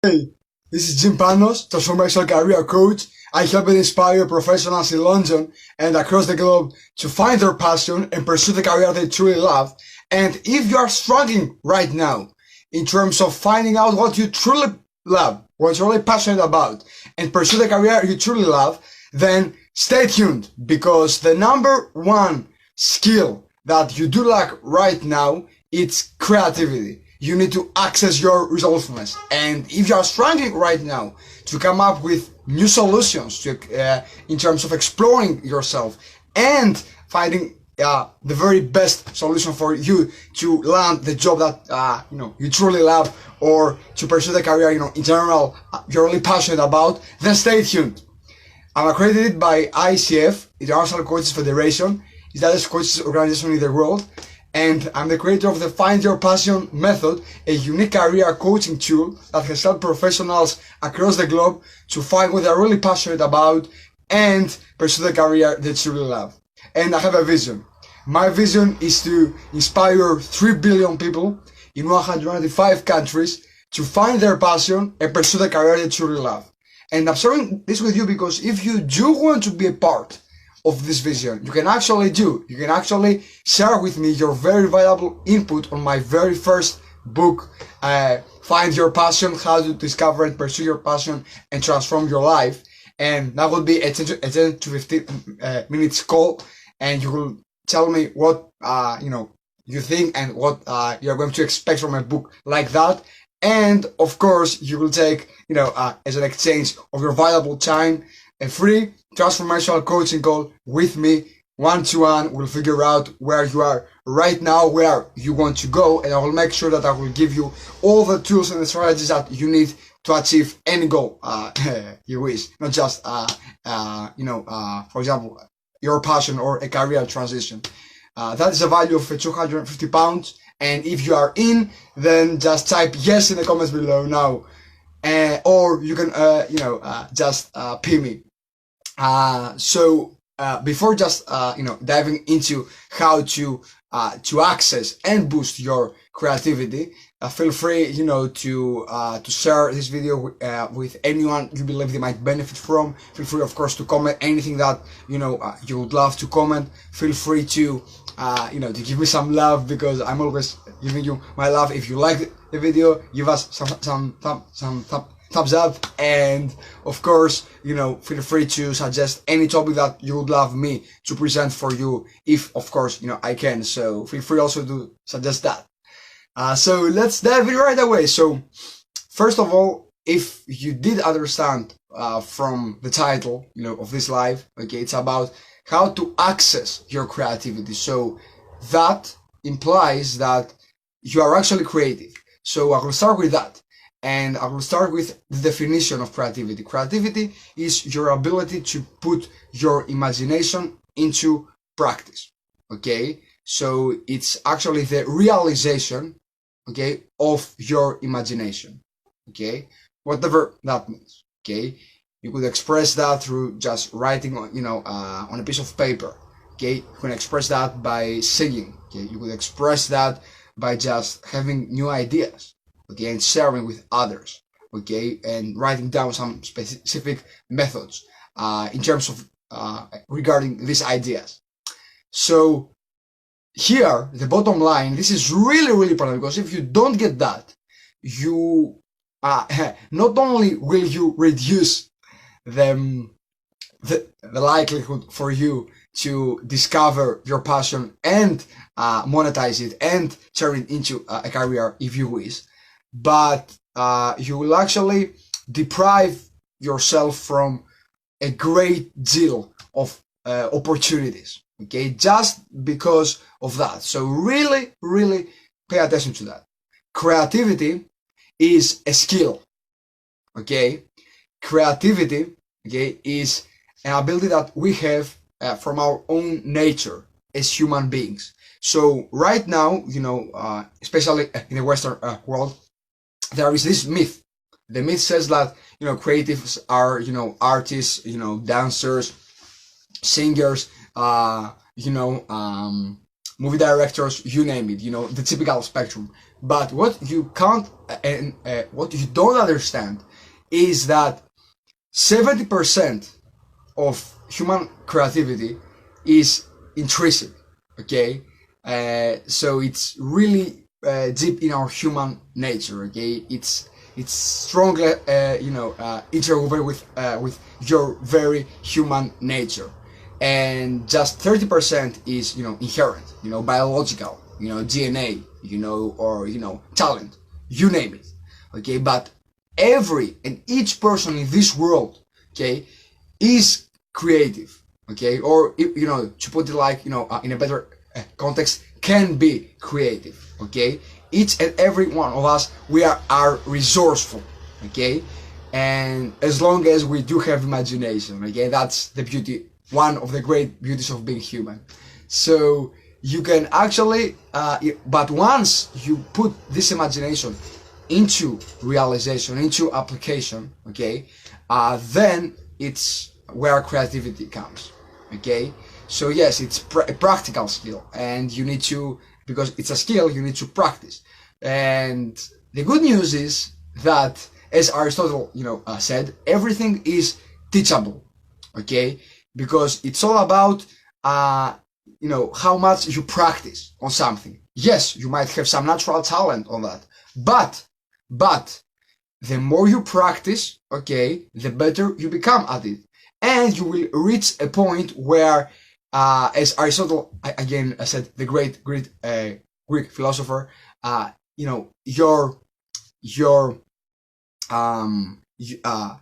Hey, this is Jimpanos, transformational career coach. I help and inspire professionals in London and across the globe to find their passion and pursue the career they truly love. And if you are struggling right now in terms of finding out what you truly love, what you're really passionate about, and pursue the career you truly love, then stay tuned, because the number one skill that you do lack right now is creativity. You need to access your resourcefulness. And if you are struggling right now to come up with new solutions in terms of exploring yourself and finding the very best solution for you to land the job that you truly love, or to pursue the career in general you're really passionate about, then stay tuned. I'm accredited by ICF, International Coaches Federation. It's the largest coaches organization in the world. And I'm the creator of the Find Your Passion method, a unique career coaching tool that has helped professionals across the globe to find what they're really passionate about and pursue the career they truly love. And I have a vision. My vision is to inspire 3 billion people in 195 countries to find their passion and pursue the career they truly love. And I'm sharing this with you because if you do want to be a part of this vision, you can actually share with me your very valuable input on my very first book, Find Your Passion, How to Discover and Pursue Your Passion and Transform Your Life. And that will be a 10 to 15 minutes call, and you will tell me what you think and what you're going to expect from a book like that. And of course you will take as an exchange of your valuable time a free transformational coaching call with me, one-to-one. We'll figure out where you are right now, where you want to go, and I will make sure that I will give you all the tools and the strategies that you need to achieve any goal you wish, not just for example, your passion or a career transition. That is a value of £250, and if you are in, then just type yes in the comments below now, or you can just pin me. So before just diving into how to access and boost your creativity, feel free to share this video with anyone you believe they might benefit from. Feel free, of course, to comment anything that you would love to comment. Feel free to to give me some love, because I'm always giving you my love. If you like the video, give us some thumbs up, and of course feel free to suggest any topic that you would love me to present for you, if of course I can. So feel free also to suggest that. So let's dive in right away. So first of all, if you did understand from the title of this live, okay, it's about how to access your creativity. So that implies that you are actually creative. So I will start with that. And I will start with the definition of creativity. Creativity is your ability to put your imagination into practice. Okay, so it's actually the realization, okay, of your imagination. Okay, whatever that means. Okay, you could express that through just writing on a piece of paper. Okay, you can express that by singing. Okay, you could express that by just having new ideas. Okay, and sharing with others, okay, and writing down some specific methods in terms of regarding these ideas. So here, the bottom line, this is really, really important, because if you don't get that, you not only will you reduce the likelihood for you to discover your passion and monetize it and turn it into a career if you wish, but you will actually deprive yourself from a great deal of opportunities, okay, just because of that. So really, really pay attention to that. Creativity is a skill, okay? Creativity, okay, is an ability that we have from our own nature as human beings. So right now, especially in the Western world, there is this myth. The myth says that creatives are artists, dancers, singers, movie directors, you name it, the typical spectrum. But what you can't and what you don't understand is that 70% of human creativity is intrinsic. Okay, so it's really deep in our human nature. Okay, it's strongly interwoven with your very human nature, and just 30% is inherent, biological, DNA, or talent, you name it. Okay, but every and each person in this world, okay, is creative. Okay, or to put it like in a better context, can be creative. Okay, each and every one of us, we are resourceful. Okay, and as long as we do have imagination, okay, that's the beauty, one of the great beauties of being human. So you can actually but once you put this imagination into realization, into application, okay, then it's where creativity comes. Okay, so yes, it's a practical skill, and you need to, because it's a skill, you need to practice. And the good news is that, as Aristotle said, everything is teachable. Okay, because it's all about how much you practice on something. Yes, you might have some natural talent on that, but the more you practice, okay, the better you become at it. And you will reach a point where, as Aristotle again said, the great Greek philosopher,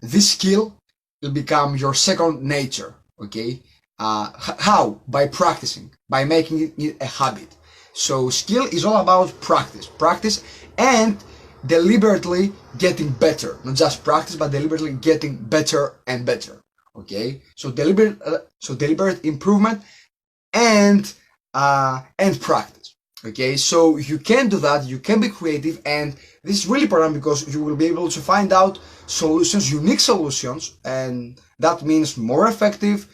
this skill will become your second nature. Okay, how? By practicing, by making it a habit. So skill is all about practice, and deliberately getting better. Not just practice, but deliberately getting better and better. Okay, so deliberate improvement and practice. Okay, so you can do that. You can be creative, and this is really important because you will be able to find out solutions, unique solutions, and that means more effective,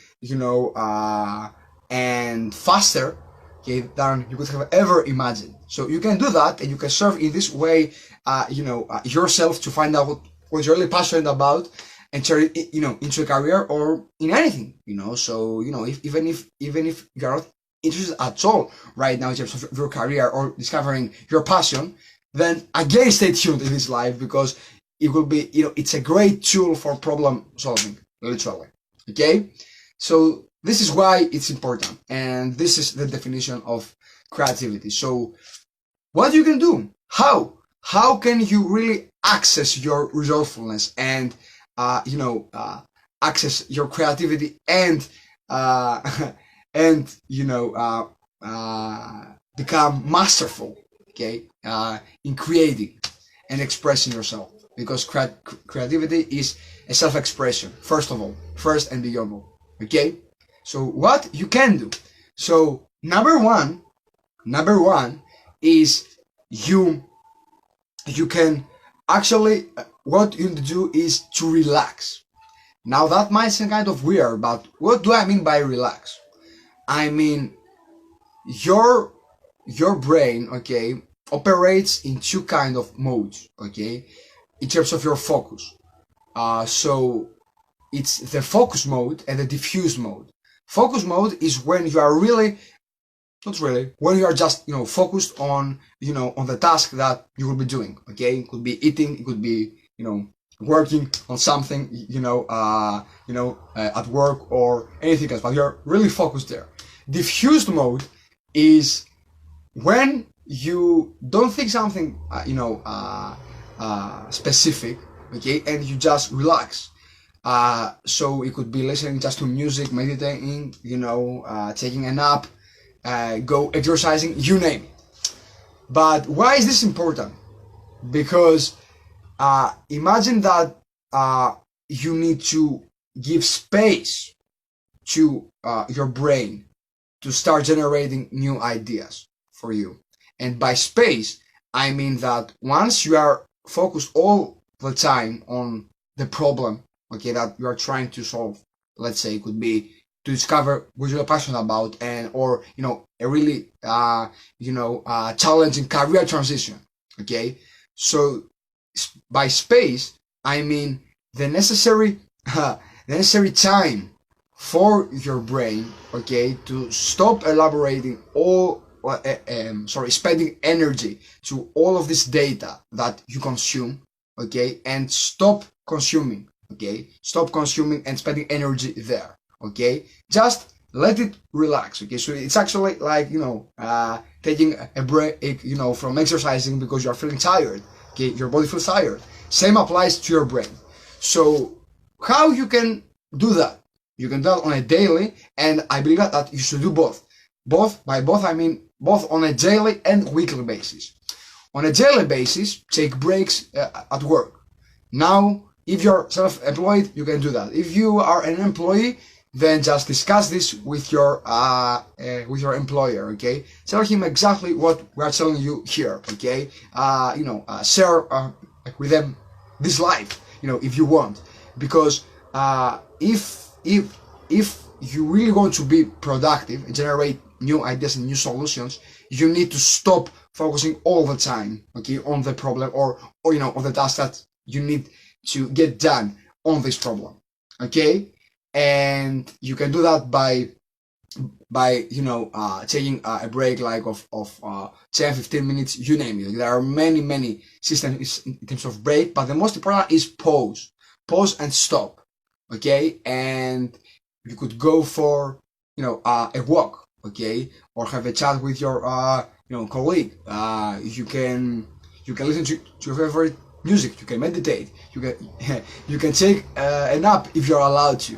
and faster, okay, than you could have ever imagined. So you can do that, and you can serve in this way, yourself, to find out what you're really passionate about, and turn it, into a career or in anything, So even if you're not interested at all right now in terms of your career or discovering your passion, then again stay tuned in this life, because it will be, it's a great tool for problem solving, literally. Okay, so this is why it's important, and this is the definition of creativity. So what you can do, how can you really access your resourcefulness and access your creativity and become masterful, okay, in creating and expressing yourself, because creativity is a self-expression, first and beyond all. Okay, so what you can do, so number one is you can actually, what you need to do is to relax. Now that might seem kind of weird, but what do I mean by relax? I mean, your brain, okay, operates in two kind of modes, okay, in terms of your focus. So it's the focus mode and the diffuse mode. Focus mode is when you are really, not really, when you are just, focused on, on the task that you will be doing. Okay, it could be eating, it could be, working on something, at work or anything else, but you're really focused there. Diffused mode is when you don't think something, specific, okay, and you just relax. So it could be listening just to music, meditating, taking a nap, go exercising, you name it. But why is this important? Because imagine that you need to give space to your brain to start generating new ideas for you. And by space, I mean that once you are focused all the time on the problem, okay, that you are trying to solve, let's say it could be to discover what you're passionate about, and or a really challenging career transition. Okay, so by space I mean the necessary the necessary time for your brain, okay, to stop elaborating all spending energy to all of this data that you consume, okay, and stop consuming, okay, stop consuming and spending energy there, okay, just let it relax, okay. So it's actually like, taking a break, from exercising because you're feeling tired, okay, your body feels tired. Same applies to your brain. So how you can do that? You can do that on a daily, and I believe that you should do both. By both I mean both on a daily and weekly basis. On a daily basis, take breaks at work. Now, if you're self-employed, you can do that. If you are an employee, then just discuss this with your employer. Okay, tell him exactly what we are telling you here. Okay, share with them this life. If you want, because if you really want to be productive and generate new ideas and new solutions, you need to stop focusing all the time, okay, on the problem or on the task that you need to get done on this problem, okay. And you can do that by taking a break like of 10-15 minutes, you name it. There are many systems in terms of break, but the most important is pause and stop, okay. And you could go for a walk, okay, or have a chat with your colleague. You can listen to your favorite music. You can meditate. You can you can take a nap if you're allowed to.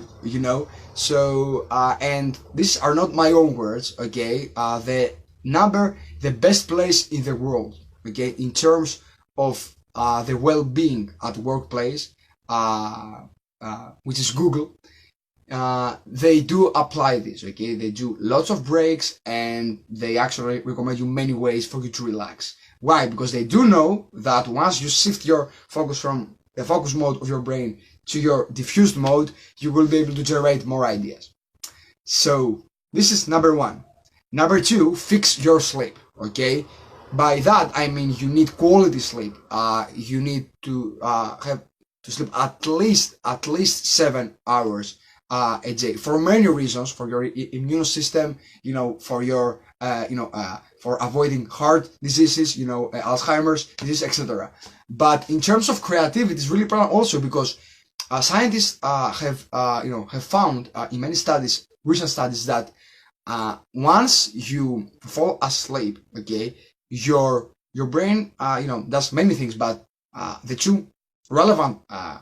So and these are not my own words, okay. The best place in the world, okay, in terms of the well-being at workplace, which is Google. They do apply this, okay. They do lots of breaks, and they actually recommend you many ways for you to relax. Why? Because they do know that once you shift your focus from the focus mode of your brain to your diffused mode, you will be able to generate more ideas. So this is number one. Number two, fix your sleep, okay. By that I mean you need quality sleep. You need to have to sleep at least 7 hours a day, for many reasons: for your immune system, for your for avoiding heart diseases, Alzheimer's disease, etc. But in terms of creativity, it's really important also because scientists have found in many studies, recent studies, that once you fall asleep, okay, your brain does many things, but the two relevant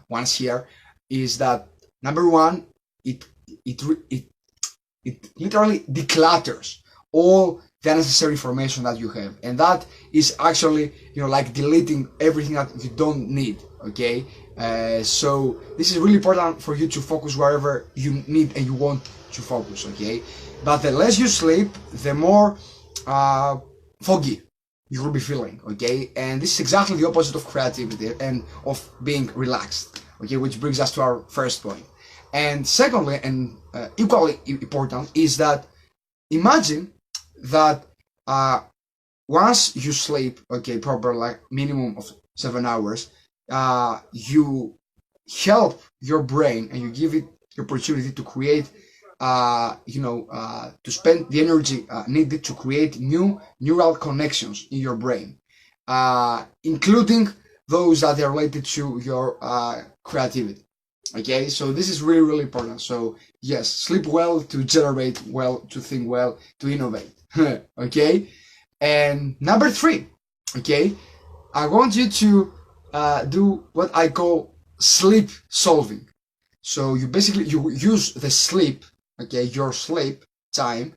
ones here is that number one, it literally declutters all the unnecessary information that you have, and that is actually like deleting everything that you don't need, okay. So this is really important for you to focus wherever you need and you want to focus, okay. But the less you sleep, the more foggy you will be feeling, okay. And this is exactly the opposite of creativity and of being relaxed, okay, which brings us to our first point. And secondly, and equally important, is that imagine that once you sleep, okay, proper, like minimum of 7 hours, you help your brain and you give it the opportunity to create, to spend the energy needed to create new neural connections in your brain, including those that are related to your creativity. Okay, so this is really important. So yes, sleep well to generate well, to think well, to innovate. Okay, and number three, okay, I want you to do what I call sleep solving. So you use the sleep, okay, your sleep time,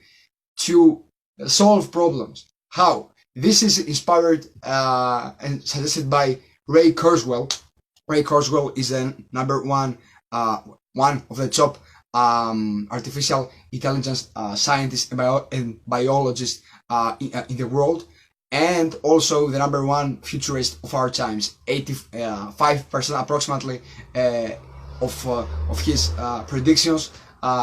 to solve problems. How? This is inspired and suggested by Ray Kurzweil. Ray Kurzweil is a number one of the top artificial intelligence scientists and biologists in the world, and also the number one futurist of our times. 85% approximately of his predictions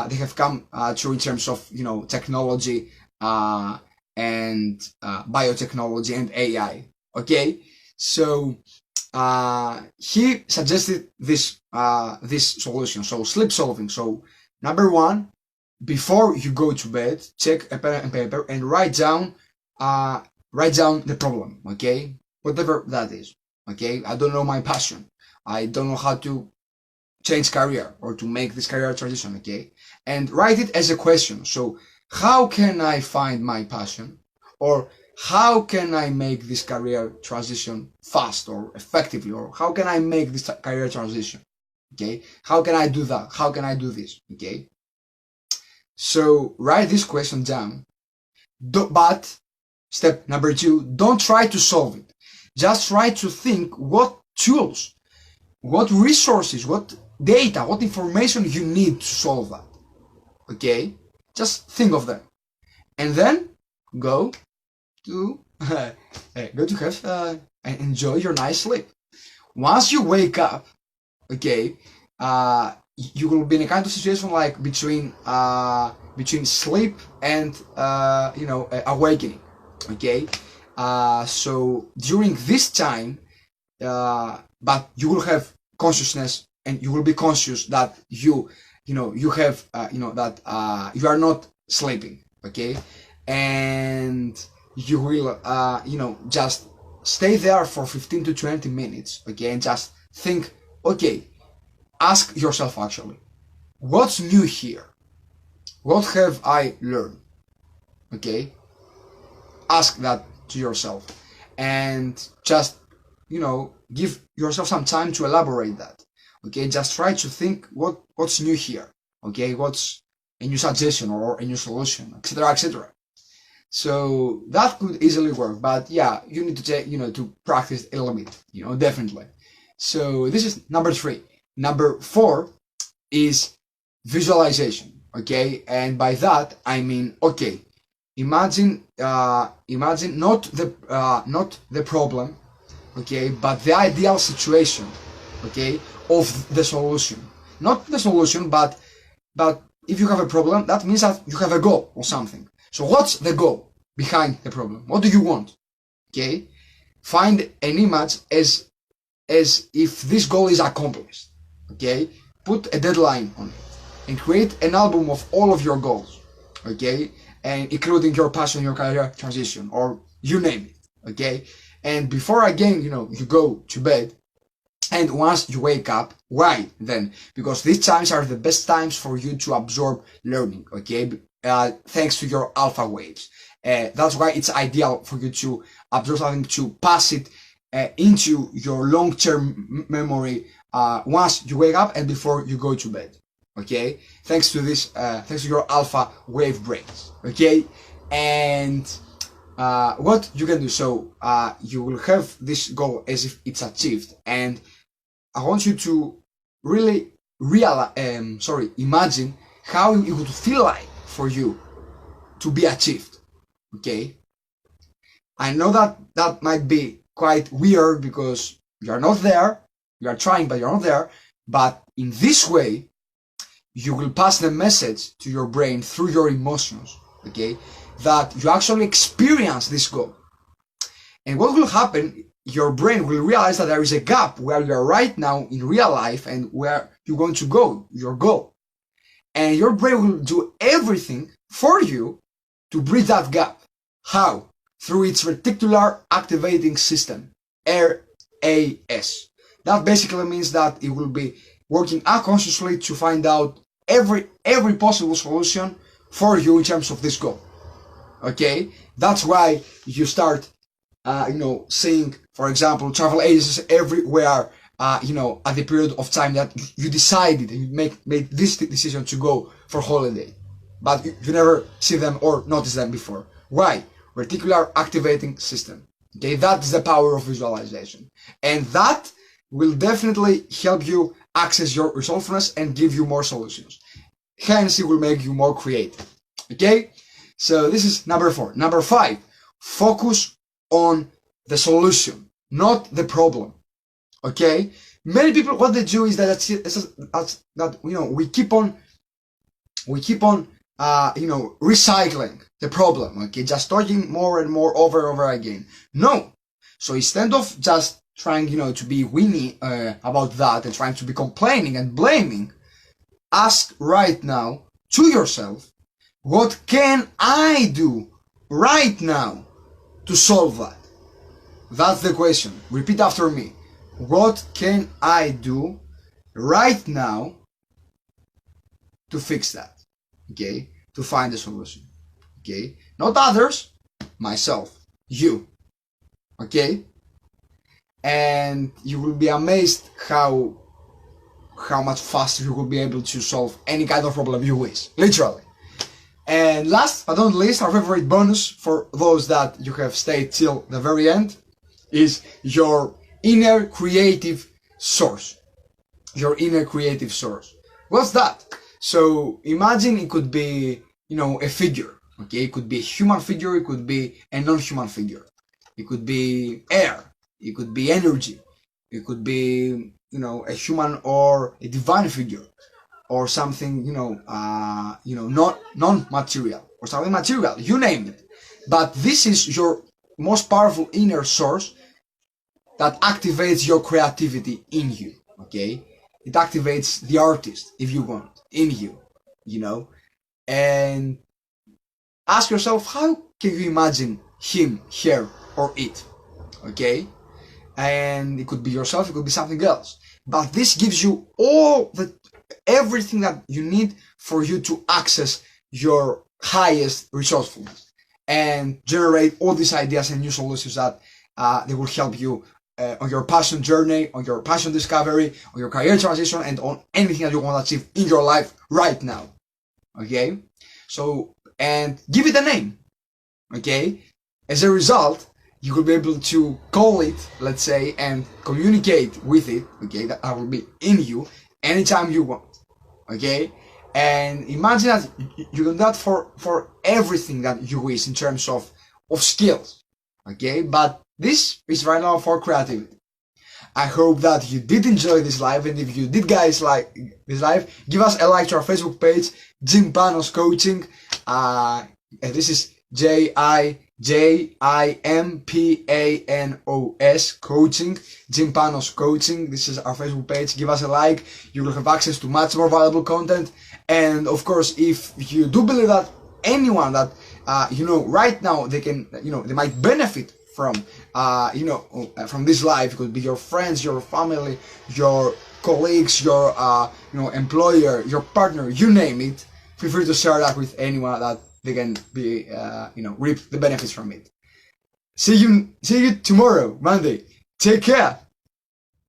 they have come true in terms of technology and biotechnology and AI. Okay, So he suggested this solution. So sleep solving. So number one, before you go to bed, check a pen and paper and write down the problem. Okay, whatever that is. Okay, I don't know my passion. I don't know how to change career or to make this career transition. Okay, and write it as a question. So how can I find my passion, or how can I make this career transition fast or effectively, or how can I make this career transition? Okay, how can I do that? How can I do this? Okay, so write this question down. But step number two, don't try to solve it. Just try to think what tools, what resources, what data, what information you need to solve that. Okay, just think of them, and then go to have and enjoy your nice sleep. Once you wake up, okay, you will be in a kind of situation like between sleep and awakening. Okay, so during this time, but you will have consciousness, and you will be conscious that you are not sleeping. Okay, and you will just stay there for 15 to 20 minutes. Okay, and just think. Okay, ask yourself actually, what's new here? What have I learned? Okay, ask that to yourself, and just give yourself some time to elaborate that. Okay, just try to think what's new here. Okay, what's a new suggestion or a new solution, etc., etc. So that could easily work, but yeah, you need to take to practice a little bit, definitely. So this is number 3. Number 4 is visualization. Okay, and by that I mean, okay, imagine not the problem, okay, but the ideal situation, okay, of the solution. Not the solution, but if you have a problem, that means that you have a goal or something. So what's the goal behind the problem? What do you want? Okay, find an image as if this goal is accomplished. Okay, put a deadline on it and create an album of all of your goals. Okay, and including your passion, your career transition, or you name it. Okay, and before again, you go to bed, and once you wake up, why then? Because these times are the best times for you to absorb learning. Okay, thanks to your alpha waves. That's why it's ideal for you to absorb something, to pass it into your long-term memory once you wake up and before you go to bed. Okay, thanks to this, thanks to your alpha wave brains. Okay, and what you can do, so you will have this goal as if it's achieved, and I want you to really imagine how it would feel like for you to be achieved. Okay, I know that might be quite weird because you are not there. You are trying, but you're not there. But in this way, you will pass the message to your brain through your emotions. Okay, that you actually experience this goal. And what will happen? Your brain will realize that there is a gap where you are right now in real life and where you're going to go, your goal. And your brain will do everything for you to bridge that gap. How? Through its reticular activating system, RAS. That basically means that it will be working unconsciously to find out every possible solution for you in terms of this goal. Okay? That's why you start seeing, for example, travel agencies everywhere, at the period of time that you decided and you made this decision to go for holiday. But you never see them or notice them before. Why? Reticular activating system. Okay, that's the power of visualization. And that will definitely help you access your resourcefulness and give you more solutions. Hence, it will make you more creative. Okay? So this is number 4. Number 5, focus on the solution, not the problem. Okay? Many people, what they do is that we keep on recycling the problem. Okay, just talking more and more over and over again. No. So instead of just trying, to be winning about that and trying to be complaining and blaming, ask right now to yourself, what can I do right now to solve that? That's the question. Repeat after me. What can I do right now to fix that? Okay? To find a solution. Okay? Not others, myself, you. Okay? And you will be amazed how much faster you will be able to solve any kind of problem you wish. Literally. And last but not least, our favorite bonus for those that you have stayed till the very end is your inner creative source. Your inner creative source. What's that? So imagine it could be, a figure. Okay, it could be a human figure, it could be a non-human figure. It could be air, it could be energy, it could be, a human or a divine figure, or something, not non-material, or something material, you name it. But this is your most powerful inner source that activates your creativity in you, okay? It activates the artist, if you want, in you, and ask yourself, how can you imagine him, her, or it, okay? And it could be yourself, it could be something else. But this gives you everything that you need for you to access your highest resourcefulness and generate all these ideas and new solutions that they will help you on your passion journey, on your passion discovery, on your career transition, and on anything that you want to achieve in your life right now. Okay? So, and give it a name. Okay? As a result, you will be able to call it, let's say, and communicate with it, okay, that will be in you anytime you want, okay? And imagine that you can do that for everything that you wish in terms of skills, okay? But this is right now for creativity. I hope that you did enjoy this live, and if you did, guys, like this live, give us a like to our Facebook page, jimpanoscoaching. This is Jimpanos coaching, Jimpanos coaching. This is our Facebook page. Give us a like. You will have access to much more valuable content. And of course, if you do believe that anyone that right now they can, they might benefit from, from this live, it could be your friends, your family, your colleagues, your employer, your partner, you name it. Feel free to share that with anyone that they can be, reap the benefits from it. See you tomorrow, Monday. Take care.